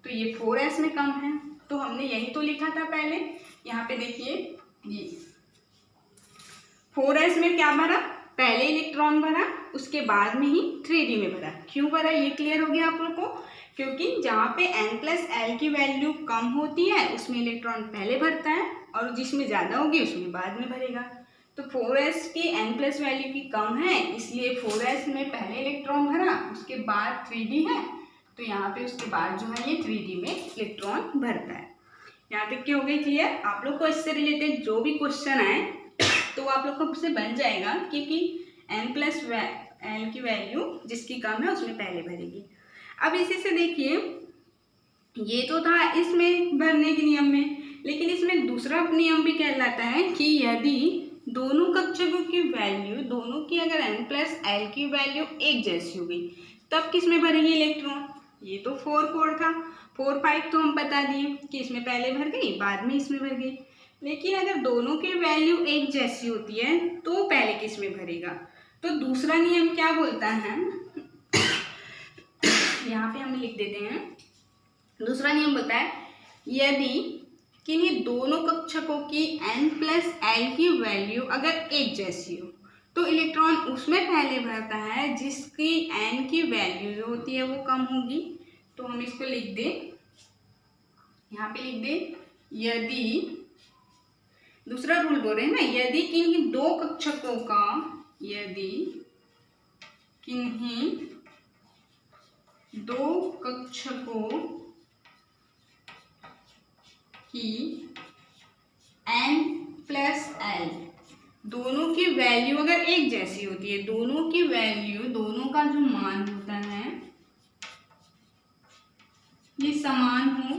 तो ये 4s में कम है। तो हमने यही तो लिखा था पहले, यहाँ पे देखिए ये 4s में क्या भरा, पहले इलेक्ट्रॉन भरा, उसके बाद में ही 3D में भरा। क्यों भरा ये क्लियर हो गया आप लोग को, क्योंकि जहाँ पे n प्लस एल की वैल्यू कम होती है उसमें इलेक्ट्रॉन पहले भरता है, और जिसमें ज़्यादा होगी उसमें बाद में भरेगा। तो 4s की n प्लस वैल्यू की कम है, इसलिए 4s में पहले इलेक्ट्रॉन भरा, उसके बाद 3D है, तो यहाँ पे उसके बाद जो है ये 3D में इलेक्ट्रॉन भरता है। यहाँ तक की हो गई क्लियर। आप लोग को इससे रिलेटेड जो भी क्वेश्चन आए तो आप लोग को उससे बन जाएगा, क्योंकि n प्लस एल की वैल्यू जिसकी कम है उसमें पहले भरेगी। अब इसी से देखिए, ये तो था इसमें भरने के नियम में, लेकिन इसमें दूसरा नियम भी कहलाता है कि यदि दोनों कक्षकों की वैल्यू, दोनों की अगर n प्लस एल की वैल्यू एक जैसी हो गई तब किस में भरेगी इलेक्ट्रॉन। ये तो 4 4 था, 4 5 तो हम बता दिए कि इसमें पहले भर गई बाद में इसमें भर गई, लेकिन अगर दोनों की वैल्यू एक जैसी होती है तो पहले किस में भरेगा। तो दूसरा नियम क्या बोलता है, यहाँ पे हम लिख देते हैं, दूसरा नियम बोलता है यदि किन्हीं दोनों कक्षकों की n प्लस एल की वैल्यू अगर एक जैसी हो तो इलेक्ट्रॉन उसमें पहले भरता है जिसकी n की वैल्यू जो होती है वो कम होगी। तो हम इसको लिख दें, यहाँ पे लिख दें, यदि दूसरा रूल बोल रहे हैं ना, यदि किन्हीं दो कक्षकों का, यदि किन्हीं दो कक्षकों की n+l दोनों की वैल्यू अगर एक जैसी होती है, दोनों की वैल्यू, दोनों का जो मान होता है ये समान हो,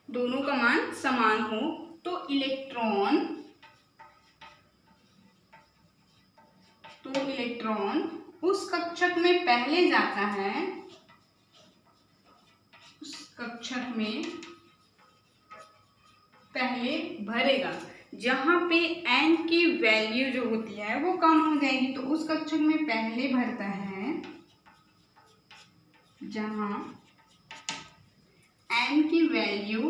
दोनों का मान समान हो, तो इलेक्ट्रॉन उस कक्षक में पहले जाता है, उस कक्षक में पहले भरेगा। जहां पे n की वैल्यू जो होती है वो कम हो जाएगी, तो उस कक्षक में पहले भरता है जहां n की वैल्यू,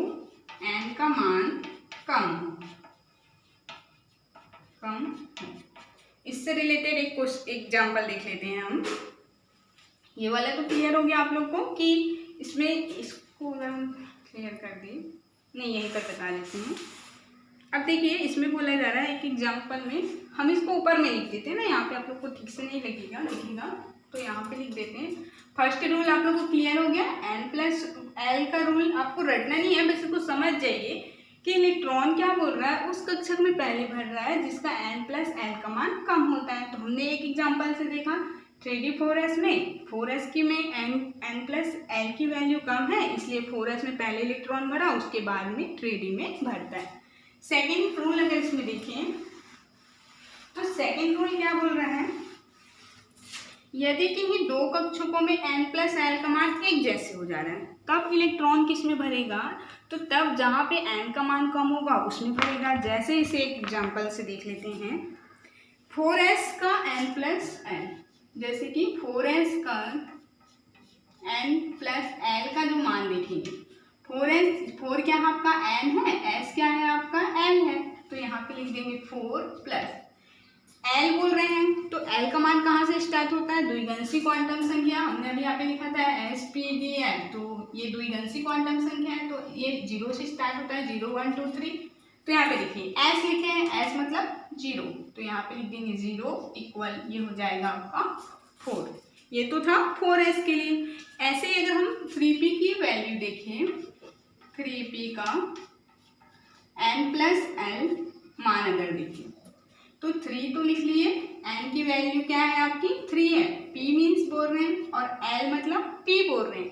n का मान कम। इससे रिलेटेड एक एग्जाम्पल देख लेते हैं हम। ये वाला तो क्लियर हो गया आप लोग को कि इसमें, इसको अगर हम क्लियर कर दें, नहीं यहीं पर बता देते हैं। अब देखिए इसमें बोला जा रहा है एक एग्जाम्पल में, हम इसको ऊपर में लिख देते हैं ना, यहाँ पे आप लोग को ठीक से नहीं लिखेगा तो यहाँ पे लिख देते हैं। फर्स्ट रूल आप लोग को क्लियर हो गया, n+l का रूल आपको रटना नहीं है, बस इसको समझ जाइए कि इलेक्ट्रॉन क्या बोल रहा है, उस कक्षक में पहले भर रहा है जिसका n+l का मान कम होता है। तो हमने एक एग्जाम्पल से देखा 3d4s में, 4s की में n+l की वैल्यू कम है, इसलिए 4s में पहले इलेक्ट्रॉन भरा, उसके बाद में 3d में भरता है। सेकेंड रूल अगर इसमें देखें तो सेकेंड रूल क्या बोल रहा है, यदि किन्हीं दो कक्षकों में n+l का मान एक जैसे हो जा रहा है तब इलेक्ट्रॉन किस में भरेगा, तो तब जहाँ पे n का मान कम होगा उसमें भरेगा। जैसे इसे एक एग्जांपल से देख लेते हैं, 4s का n+l, जैसे कि 4s का n+l का जो मान देखेंगे, 4 क्या है आपका n है, s क्या है आपका l है, तो यहाँ पे लिख देंगे 4 l बोल रहे हैं, तो l का मान कहाँ से स्टार्ट होता है, द्विगंशी क्वांटम संख्या, हमने अभी यहाँ पे लिखा था s_p_d_f, तो ये द्विगंशी क्वांटम संख्या है, तो ये 0 से स्टार्ट होता है, 0 1 2 3। तो यहाँ पे देखिए s लिखे हैं, s मतलब 0, तो यहाँ पे लिख देंगे 0 इक्वल, ये हो जाएगा आपका 4। ये तो था 4s के लिए। ऐसे ही अगर हम 3p की वैल्यू देखें, 3p का n+l मान अगर देखें तो 3 तो लिख लिए, n की वैल्यू क्या है आपकी 3 है, p मीन्स बोल रहे हैं, और l मतलब p बोल रहे हैं।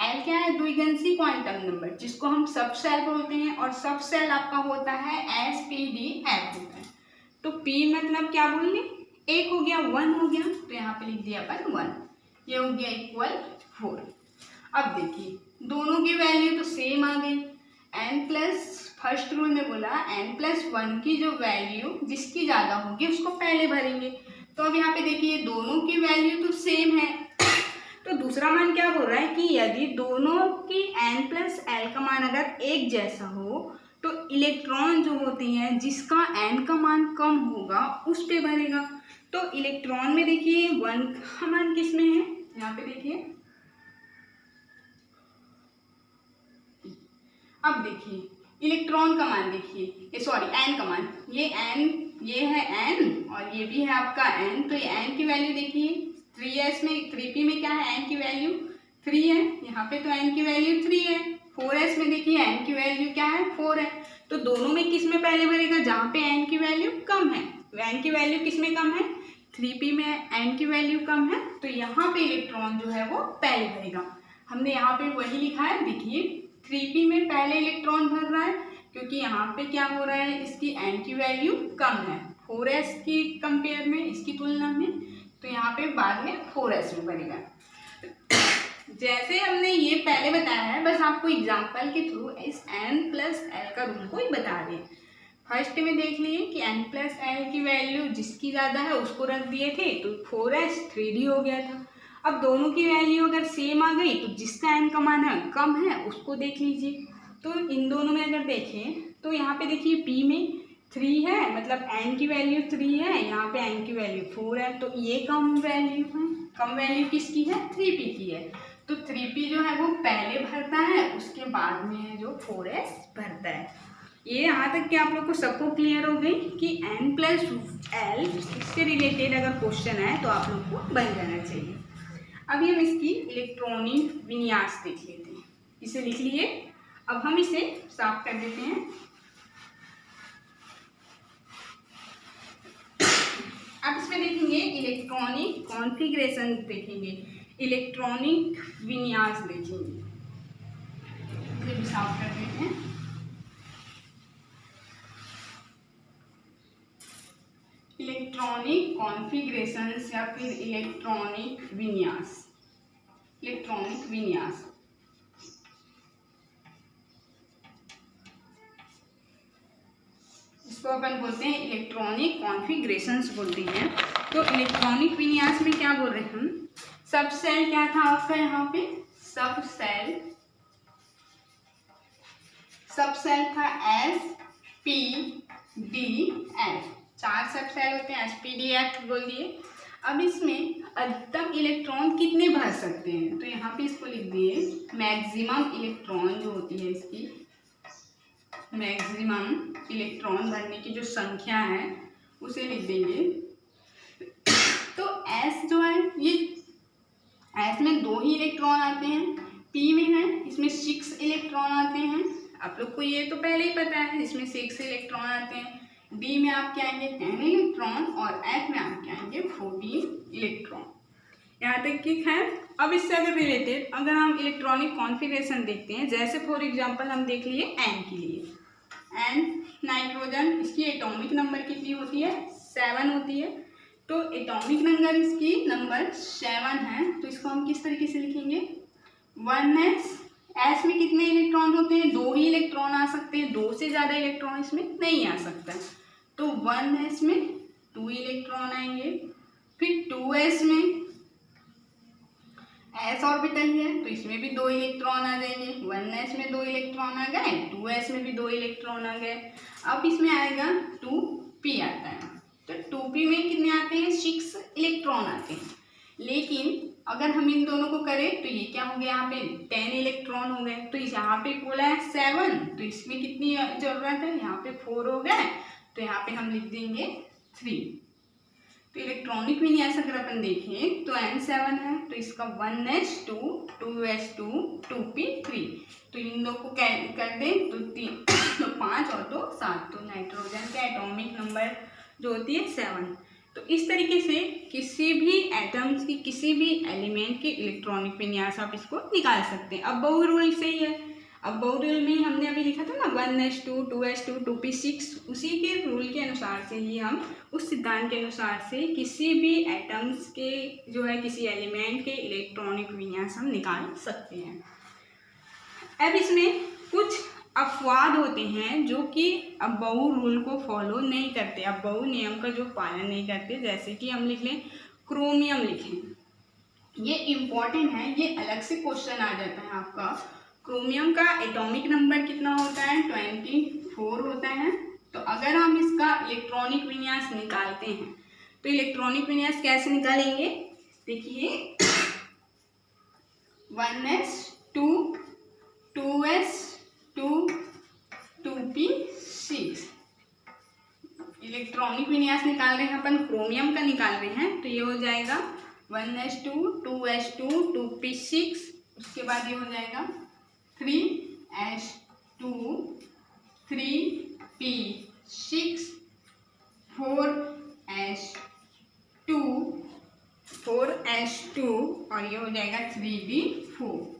l क्या है, द्विगंशी क्वांटम नंबर, जिसको हम सब सेल बोलते हैं, और सब सेल आपका होता है s_p_d_f होता है। तो p मतलब क्या बोलिए, 1 हो गया, 1 हो गया, तो यहाँ पे लिख दिया अपन 1, ये हो गया इक्वल 4। अब देखिए दोनों की वैल्यू तो सेम आ गई, फर्स्ट रूल में बोला n+1 की जो वैल्यू जिसकी ज़्यादा होगी उसको पहले भरेंगे। तो अब यहाँ पे देखिए दोनों की वैल्यू तो सेम है, तो दूसरा मान क्या बोल रहा है कि यदि दोनों की n+l का मान अगर एक जैसा हो तो इलेक्ट्रॉन जो होते हैं जिसका n का मान कम होगा उस पे भरेगा। तो इलेक्ट्रॉन में देखिए 1 का मान किस में है, यहाँ पे देखिए, अब देखिए इलेक्ट्रॉन का मान देखिए, सॉरी n का मान, ये n, ये है n और ये भी है आपका n, तो ये n की वैल्यू देखिए 3s में, 3p में क्या है, n की वैल्यू 3 है, यहाँ पे तो n की वैल्यू 3 है। 4s में देखिए n की वैल्यू क्या है 4 है, तो दोनों में किस में पहले भरेगा, जहाँ पे n की वैल्यू कम है। n की वैल्यू किस में कम है, 3p में n की वैल्यू कम है, तो यहाँ पे इलेक्ट्रॉन जो है वो पहले भरेगा। हमने यहाँ पे वही लिखा है, देखिए 3p में पहले इलेक्ट्रॉन भर रहा है क्योंकि यहाँ पे क्या हो रहा है, इसकी n की वैल्यू कम है 4s की कंपेयर में, इसकी तुलना में, तो यहाँ पे बाद में 4s में भरेगा। जैसे हमने ये पहले बताया है, बस आपको एग्जांपल के थ्रू इस n+l का रूल को ही बता दें। फर्स्ट में देख लिए कि n+l की वैल्यू जिसकी ज़्यादा है उसको रख दिए थे, तो 4s 3d हो गया था। अब दोनों की वैल्यू अगर सेम आ गई तो जिसका n का मान है कम है उसको देख लीजिए। तो इन दोनों में अगर देखें तो यहाँ पे देखिए p में 3 है, मतलब n की वैल्यू 3 है, यहाँ पे n की वैल्यू 4 है, तो ये कम वैल्यू है। कम वैल्यू किसकी है, 3p की है, तो 3p जो है वो पहले भरता है, उसके बाद में है जो 4s भरता है। ये यहाँ तक कि आप लोग को सबको क्लियर हो गई कि n+l इससे रिलेटेड अगर क्वेश्चन है तो आप लोग को बन जाना चाहिए। अभी हम इसकी इलेक्ट्रॉनिक विन्यास देख लेते हैं। इसे लिख लिए, अब हम इसे साफ कर देते हैं। अब इसमें देखेंगे इलेक्ट्रॉनिक कॉन्फ़िगरेशन, देखेंगे इलेक्ट्रॉनिक विन्यास देखेंगे। इसे भी साफ कर देते हैं। इलेक्ट्रॉनिक कॉन्फ़िगरेशंस या फिर इलेक्ट्रॉनिक विन्यास, इलेक्ट्रॉनिक विन्यास इसको अपन बोलते हैं इलेक्ट्रॉनिक कॉन्फ़िगरेशंस बोलते हैं। तो इलेक्ट्रॉनिक विन्यास में क्या बोल रहे हैं हम, सब सेल क्या था आपका यहाँ पे, सब सेल था SPDF, 4 सब सेल होते हैं, SPDF बोल दिए। अब इसमें अधिकतम इलेक्ट्रॉन कितने भर सकते हैं, तो यहाँ पे इसको लिख दिए मैक्सिमम इलेक्ट्रॉन जो होती है, इसकी मैक्सिमम इलेक्ट्रॉन भरने की जो संख्या है उसे लिख देंगे। तो S जो है, ये S में 2 ही इलेक्ट्रॉन आते हैं, P में है इसमें 6 इलेक्ट्रॉन आते हैं, आप लोग को ये तो पहले ही पता है, इसमें 6 इलेक्ट्रॉन आते हैं। D में आपके आएंगे 10 इलेक्ट्रॉन और F में आपके आएंगे 14 इलेक्ट्रॉन। यहाँ तक ठीक है। अब इससे अगर रिलेटेड अगर हम इलेक्ट्रॉनिक कॉन्फ़िगरेशन देखते हैं, जैसे फॉर एग्जांपल हम देख लिए N के लिए, N नाइट्रोजन, इसकी एटॉमिक नंबर कितनी होती है, 7 होती है। तो एटॉमिक नंबर इसकी नंबर 7 है, तो इसको हम किस तरीके से लिखेंगे, 1s। S में कितने इलेक्ट्रॉन होते हैं, 2 ही इलेक्ट्रॉन आ सकते हैं, 2 से ज़्यादा इलेक्ट्रॉन इसमें नहीं आ सकता। तो 1s में 2 इलेक्ट्रॉन आएंगे। फिर 2s में s ऑर्बिटल है तो इसमें भी 2 इलेक्ट्रॉन आ जाएंगे, 1s में 2 इलेक्ट्रॉन आ गए, 2s में भी 2 इलेक्ट्रॉन आ गए। अब इसमें आएगा 2p आता है, तो 2p में कितने आते हैं, 6 इलेक्ट्रॉन आते हैं। लेकिन अगर हम इन दोनों को करें तो ये क्या हो गया, यहाँ पे 10 इलेक्ट्रॉन हो गए। तो इस यहाँ पे बोला है 7, तो इसमें कितनी जरूरत है, यहाँ पे 4 हो गए, तो यहाँ पे हम लिख देंगे 3। तो इलेक्ट्रॉनिक विन्यास अगर अपन देखें तो N7 है, तो इसका 1s2 2s2 2p3, तो इन दो को कर दें तो 3 तो 5 और 2 7, तो नाइट्रोजन का एटॉमिक नंबर जो होती है 7। तो इस तरीके से किसी भी एटम्स की, किसी भी एलिमेंट के इलेक्ट्रॉनिक विन्यास आप इसको निकाल सकते हैं। अब बाउ रूल से ही है, अब बाउ रूल में हमने अभी लिखा था ना 1s2 2s2 2p6, उसी के रूल के अनुसार से ही हम, उस सिद्धांत के अनुसार से किसी भी एटम्स के जो है, किसी एलिमेंट के इलेक्ट्रॉनिक विन्यास हम निकाल सकते हैं। अब इसमें कुछ अपवाद होते हैं जो कि अबाउ रूल को फॉलो नहीं करते, अबाउ नियम का जो पालन नहीं करते। जैसे कि हम लिख लें क्रोमियम लिखें, ये इम्पॉर्टेंट है, ये अलग से क्वेश्चन आ जाता है आपका। क्रोमियम का एटॉमिक नंबर कितना होता है, 24 होता है। तो अगर हम इसका इलेक्ट्रॉनिक विन्यास निकालते हैं तो इलेक्ट्रॉनिक विन्यास कैसे निकालेंगे, देखिए 1s2 2s2 2p6 इलेक्ट्रॉनिक विन्यास निकाल रहे हैं अपन, क्रोमियम का निकाल रहे हैं, तो ये हो जाएगा 1s2 2s2 2p6, उसके बाद ये हो जाएगा 3s2 3p6 4s2 और ये हो जाएगा 3d4।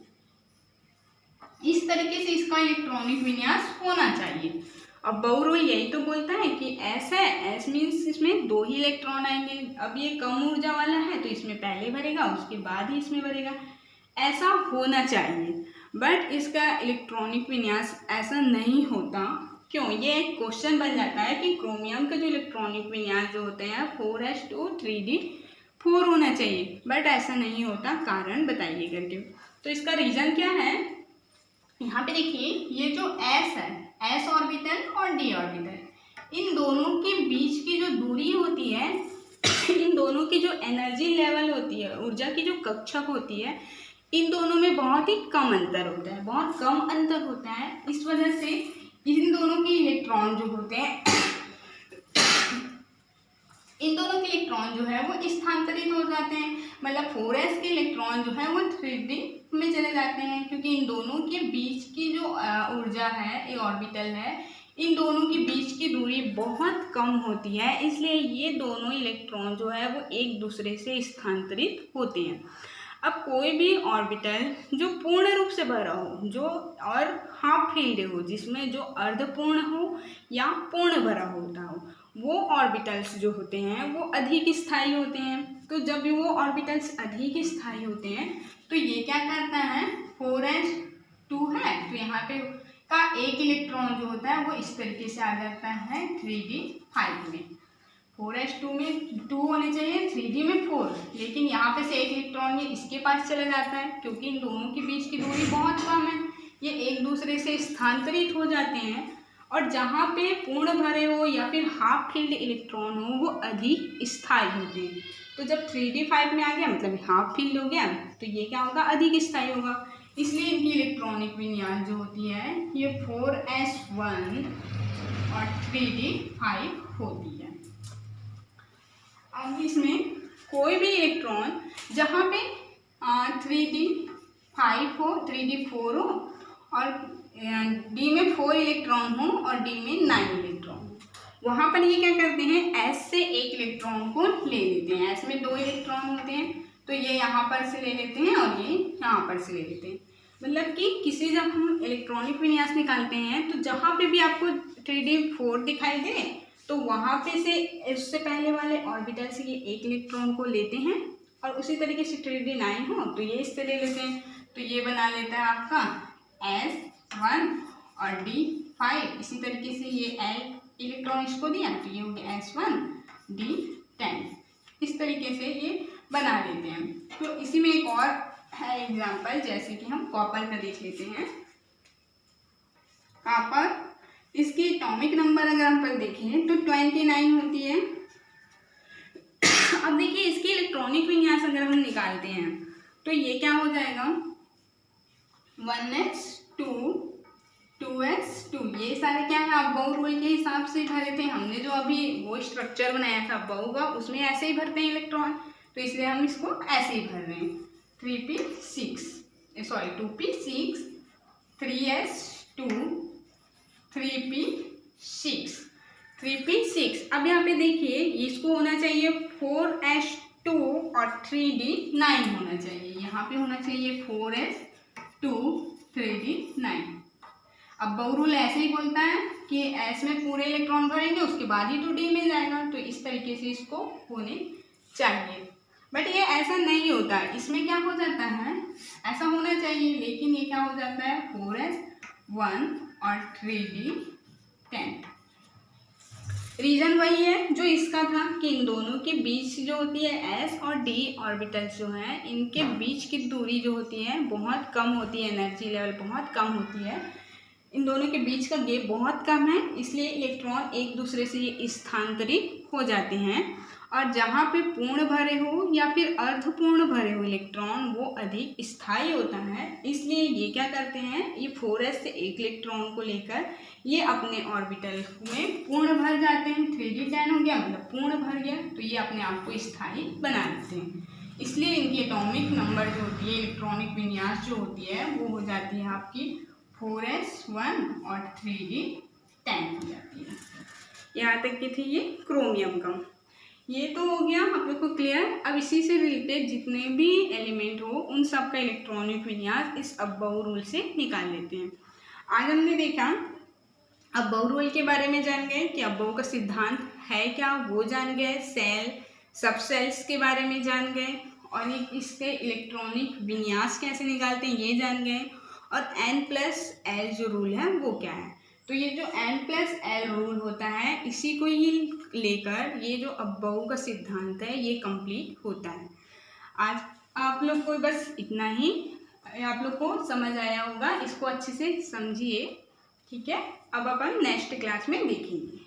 इस तरीके से इसका इलेक्ट्रॉनिक विन्यास होना चाहिए। अब बाउ रूल यही तो बोलता है कि S है, S मीन्स इसमें 2 ही इलेक्ट्रॉन आएंगे। अब ये कम ऊर्जा वाला है तो इसमें पहले भरेगा, उसके बाद ही इसमें भरेगा, ऐसा होना चाहिए। बट इसका इलेक्ट्रॉनिक विन्यास ऐसा नहीं होता। क्यों, ये एक क्वेश्चन बन जाता है कि क्रोमियम का जो इलेक्ट्रॉनिक विन्यास जो होते हैं 4s2 3d4 होना चाहिए, बट ऐसा नहीं होता। कारण बताइए करके। तो इसका रीज़न क्या है, यहाँ पे देखिए ये जो S है, S ऑर्बिटल और D ऑर्बिटल, इन दोनों के बीच की जो दूरी होती है, इन दोनों की जो एनर्जी लेवल होती है, ऊर्जा की जो कक्षक होती है, इन दोनों में बहुत ही कम अंतर होता है, बहुत कम अंतर होता है। इस वजह से इन दोनों के इलेक्ट्रॉन जो होते हैं इन दोनों के इलेक्ट्रॉन जो है वो स्थानांतरित हो जाते हैं, मतलब 4s के इलेक्ट्रॉन जो है वो 3d में चले जाते हैं, क्योंकि इन दोनों के बीच की जो ऊर्जा है, ये ऑर्बिटल है, इन दोनों के बीच की दूरी बहुत कम होती है, इसलिए ये दोनों इलेक्ट्रॉन जो है वो एक दूसरे से स्थानांतरित होते हैं। अब कोई भी ऑर्बिटल जो पूर्ण रूप से भरा हो, जो और हाफ फील्ड हो, जिसमें जो अर्धपूर्ण हो या पूर्ण भरा होता हो, वो ऑर्बिटल्स जो होते हैं वो अधिक स्थायी होते हैं। तो जब भी वो ऑर्बिटल्स अधिक स्थायी होते हैं तो ये क्या करता है, 4s2 है तो यहाँ पे का एक इलेक्ट्रॉन जो होता है वो इस तरीके से आ जाता है 3d5 में। 4s2 में 2 होने चाहिए, 3d में 4, लेकिन यहाँ पे से एक इलेक्ट्रॉन ये इसके पास चला जाता है, क्योंकि इन दोनों के बीच की दूरी बहुत कम है, ये एक दूसरे से स्थानांतरित हो जाते हैं। और जहाँ पे पूर्ण भरे हो या फिर हाफ फील्ड इलेक्ट्रॉन हो वो अधिक स्थायी होते हैं। तो जब 3d5 में आ गया मतलब हाफ फील्ड हो गया, तो ये क्या होगा, अधिक स्थायी होगा, इसलिए इनकी इलेक्ट्रॉनिक विन्यास जो होती है ये 4s1 और 3d5 होती है। अब इसमें कोई भी इलेक्ट्रॉन जहाँ पे 3d5 हो, 3d4 हो और d में 4 इलेक्ट्रॉन हो और d में 9 इलेक्ट्रॉन हो, वहाँ पर ये क्या करते हैं, s से एक इलेक्ट्रॉन को ले लेते हैं। s में 2 इलेक्ट्रॉन होते हैं तो ये यहाँ पर से ले लेते हैं और ये यहाँ पर से ले लेते हैं। मतलब कि किसी जब हम इलेक्ट्रॉनिक विन्यास निकालते हैं तो जहाँ पे भी आपको 3d4 दिखाई दे तो वहाँ पे से इससे पहले वाले ऑर्बिटल से ये एक इलेक्ट्रॉन को लेते हैं, और उसी तरीके से 3d9 हो तो ये इससे ले लेते हैं, तो ये बना लेता है आपका s1 और d5। इसी तरीके से ये l इलेक्ट्रॉन इसको दिया तो ये हो गया s1 d10, इस तरीके से ये बना लेते हैं। तो इसी में एक और है एग्जाम्पल, जैसे कि हम कॉपर का देख लेते हैं। कॉपर, इसकी एटॉमिक नंबर अगर हम पर देखें तो 29 होती है। अब देखिए इसकी इलेक्ट्रॉनिक विन्यास अगर हम निकालते हैं तो ये क्या हो जाएगा, 1s2 2s2, ये सारे क्या है अबोव रूल के हिसाब से भरे थे हमने, जो अभी वो स्ट्रक्चर बनाया था अबोव का, उसमें ऐसे ही भरते हैं इलेक्ट्रॉन, तो इसलिए हम इसको ऐसे ही भर रहे हैं। 2p6 3s2 3p6। अब यहाँ पे देखिए इसको होना चाहिए 4s2 और 3d9 होना चाहिए, यहाँ पे होना चाहिए 4s2 3d9। अब बाउ रूल ऐसे ही बोलता है कि s में पूरे इलेक्ट्रॉन भरेंगे उसके बाद ही 2d में जाएगा, तो इस तरीके से इसको होने चाहिए। बट ये ऐसा नहीं होता, इसमें क्या हो जाता है, ऐसा होना चाहिए लेकिन ये क्या हो जाता है 4s1 और 3d10। रीजन वही है जो इसका था कि इन दोनों के बीच जो होती है s और d ऑर्बिटल्स जो हैं इनके बीच की दूरी जो होती है बहुत कम होती है, एनर्जी लेवल बहुत कम होती है, इन दोनों के बीच का गैप बहुत कम है, इसलिए इलेक्ट्रॉन एक दूसरे से स्थानांतरित हो जाते हैं। और जहाँ पे पूर्ण भरे हो या फिर अर्धपूर्ण भरे हो इलेक्ट्रॉन वो अधिक स्थायी होता है, इसलिए ये क्या करते हैं, ये 4s से एक इलेक्ट्रॉन को लेकर ये अपने ऑर्बिटल में पूर्ण भर जाते हैं। 3d10 हो गया मतलब पूर्ण भर गया, तो ये अपने आप को स्थायी बना लेते हैं, इसलिए इनकी एटॉमिक नंबर जो होती है, इलेक्ट्रॉनिक विन्यास जो होती है वो हो जाती है आपकी 4s1 और 3d10 हो जाती है। यहाँ तक की थी ये क्रोमियम का। ये तो हो गया आप लोग को क्लियर। अब इसी से रिलेटेड जितने भी एलिमेंट हो उन सब का इलेक्ट्रॉनिक विन्यास इस अब्बाउ रूल से निकाल लेते हैं। आज हमने देखा अब्बाउ रूल के बारे में, जान गए कि अब्बाउ का सिद्धांत है क्या वो जान गए, सेल सब सेल्स के बारे में जान गए, और इसके इलेक्ट्रॉनिक विन्यास कैसे निकालते हैं ये जान गए, और n+l जो रूल है वो क्या है। तो ये जो n+l रूल होता है इसी को ही लेकर ये जो अब्बाउ का सिद्धांत है ये कंप्लीट होता है। आज आप लोग को बस इतना ही आप लोग को समझ आया होगा, इसको अच्छे से समझिए, ठीक है। अब अपन नेक्स्ट क्लास में देखेंगे।